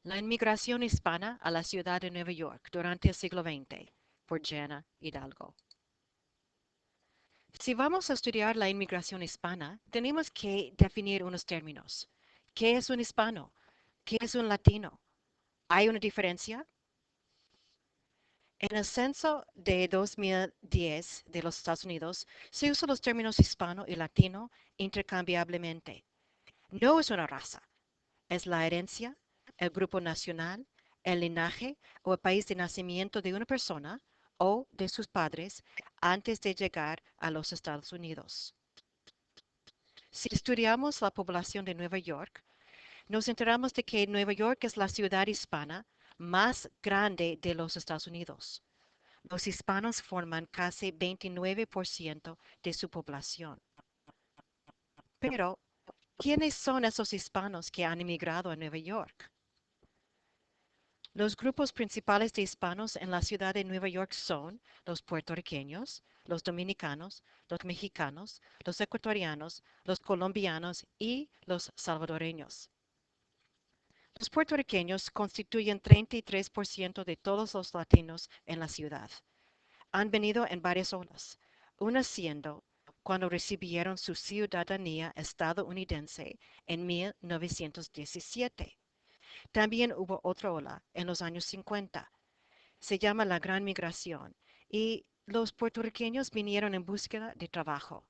La inmigración hispana a la ciudad de Nueva York durante el siglo XX, por Jana Hidalgo. Si vamos a estudiar la inmigración hispana, tenemos que definir unos términos. ¿Qué es un hispano? ¿Qué es un latino? ¿Hay una diferencia? En el censo de 2010 de los Estados Unidos, se usan los términos hispano y latino intercambiablemente. No es una raza, es la herencia, el grupo nacional, el linaje o el país de nacimiento de una persona o de sus padres antes de llegar a los Estados Unidos. Si estudiamos la población de Nueva York, nos enteramos de que Nueva York es la ciudad hispana más grande de los Estados Unidos. Los hispanos forman casi 29% de su población. Pero, ¿quiénes son esos hispanos que han emigrado a Nueva York? Los grupos principales de hispanos en la ciudad de Nueva York son los puertorriqueños, los dominicanos, los mexicanos, los ecuatorianos, los colombianos y los salvadoreños. Los puertorriqueños constituyen 33% de todos los latinos en la ciudad. Han venido en varias olas, una siendo cuando recibieron su ciudadanía estadounidense en 1917. También hubo otra ola en los años 50. Se llama la Gran Migración y los puertorriqueños vinieron en búsqueda de trabajo.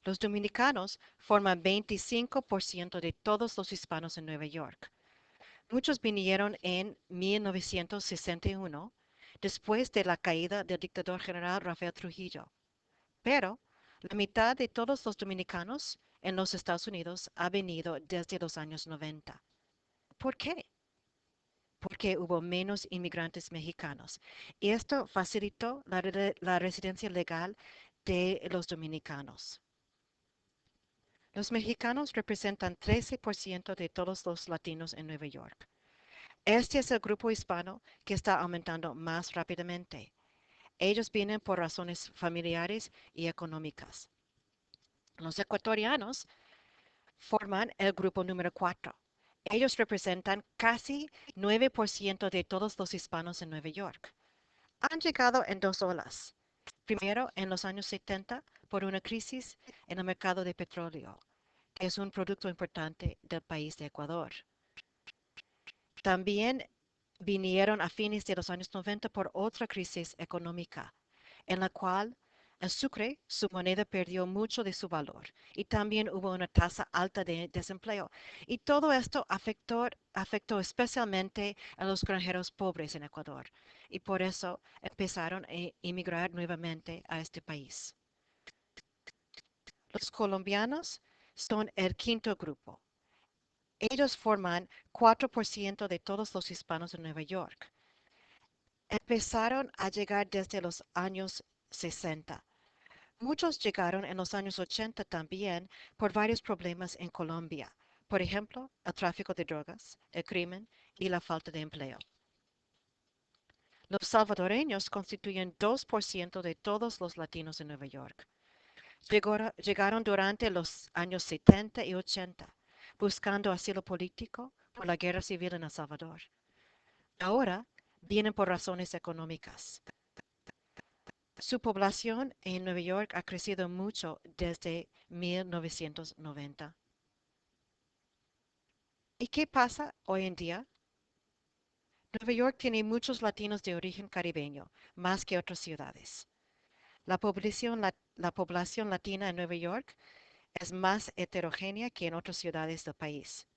Los dominicanos forman 25% de todos los hispanos en Nueva York. Muchos vinieron en 1961, después de la caída del dictador general Rafael Trujillo. Pero la mitad de todos los dominicanos en los Estados Unidos ha venido desde los años 90. ¿Por qué? Porque hubo menos inmigrantes mexicanos. Y esto facilitó la residencia legal de los dominicanos. Los mexicanos representan 13% de todos los latinos en Nueva York. Este es el grupo hispano que está aumentando más rápidamente. Ellos vienen por razones familiares y económicas. Los ecuatorianos forman el grupo número 4. Ellos representan casi 9% de todos los hispanos en Nueva York. Han llegado en dos olas. Primero, en los años 70, por una crisis en el mercado de petróleo, que es un producto importante del país de Ecuador. También vinieron a fines de los años 90 por otra crisis económica, en la cual el sucre, su moneda, perdió mucho de su valor y también hubo una tasa alta de desempleo. Y todo esto afectó especialmente a los granjeros pobres en Ecuador y por eso empezaron a emigrar nuevamente a este país. Los colombianos son el quinto grupo. Ellos forman 4% de todos los hispanos en Nueva York. Empezaron a llegar desde los años 60. Muchos llegaron en los años 80 también por varios problemas en Colombia. Por ejemplo, el tráfico de drogas, el crimen y la falta de empleo. Los salvadoreños constituyen 2% de todos los latinos en Nueva York. Llegaron durante los años 70 y 80, buscando asilo político por la guerra civil en El Salvador. Ahora vienen por razones económicas. Su población en Nueva York ha crecido mucho desde 1990. ¿Y qué pasa hoy en día? Nueva York tiene muchos latinos de origen caribeño, más que otras ciudades. La población latina en Nueva York es más heterogénea que en otras ciudades del país.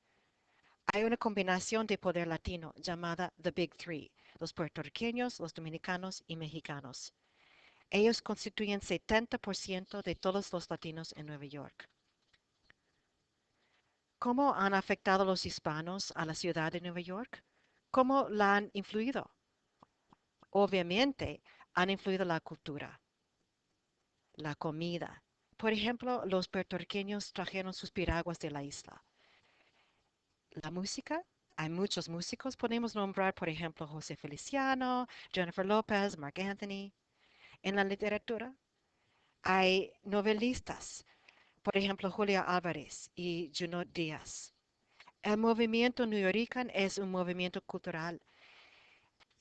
Hay una combinación de poder latino llamada The Big Three, los puertorriqueños, los dominicanos y mexicanos. Ellos constituyen 70% de todos los latinos en Nueva York. ¿Cómo han afectado los hispanos a la ciudad de Nueva York? ¿Cómo la han influido? Obviamente, han influido la cultura, la comida. Por ejemplo, los puertorriqueños trajeron sus piraguas de la isla. La música, hay muchos músicos. Podemos nombrar, por ejemplo, José Feliciano, Jennifer López, Mark Anthony. En la literatura, hay novelistas, por ejemplo, Julia Álvarez y Junot Díaz. El movimiento nuyorican es un movimiento cultural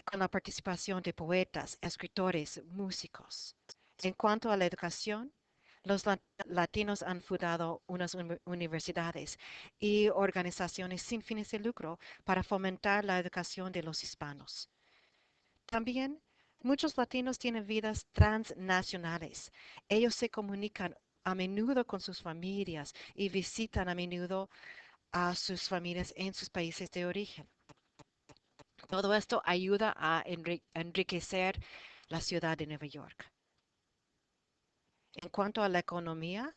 con la participación de poetas, escritores, músicos. En cuanto a la educación, los latinos han fundado unas universidades y organizaciones sin fines de lucro para fomentar la educación de los hispanos. También muchos latinos tienen vidas transnacionales. Ellos se comunican a menudo con sus familias y visitan a menudo a sus familias en sus países de origen. Todo esto ayuda a enriquecer la ciudad de Nueva York. En cuanto a la economía,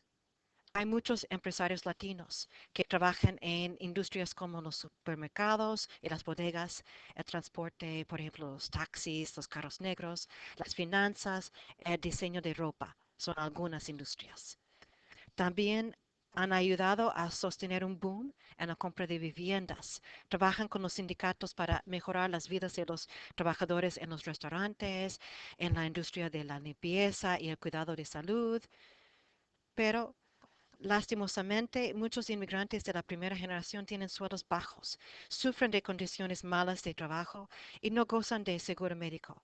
hay muchos empresarios latinos que trabajan en industrias como los supermercados y las bodegas, el transporte, por ejemplo, los taxis, los carros negros, las finanzas, el diseño de ropa. Son algunas industrias. También han ayudado a sostener un boom en la compra de viviendas. Trabajan con los sindicatos para mejorar las vidas de los trabajadores en los restaurantes, en la industria de la limpieza y el cuidado de salud. Pero lastimosamente, muchos inmigrantes de la primera generación tienen sueldos bajos, sufren de condiciones malas de trabajo y no gozan de seguro médico.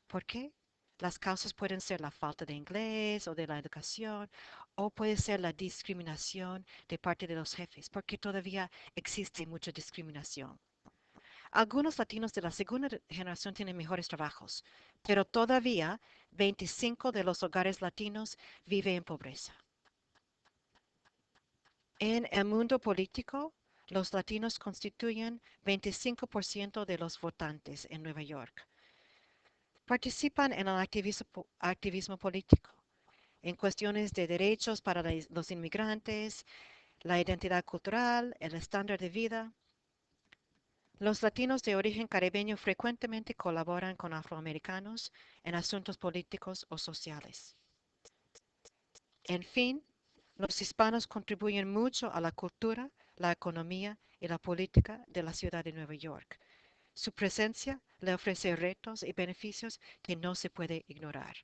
¿Por qué? Las causas pueden ser la falta de inglés o de la educación, o puede ser la discriminación de parte de los jefes, porque todavía existe mucha discriminación. Algunos latinos de la segunda generación tienen mejores trabajos, pero todavía 25 de los hogares latinos viven en pobreza. En el mundo político, los latinos constituyen 25% de los votantes en Nueva York. Participan en el activismo político, en cuestiones de derechos para los inmigrantes, la identidad cultural, el estándar de vida. Los latinos de origen caribeño frecuentemente colaboran con afroamericanos en asuntos políticos o sociales. En fin, los hispanos contribuyen mucho a la cultura, la economía y la política de la ciudad de Nueva York. Su presencia le ofrece retos y beneficios que no se puede ignorar.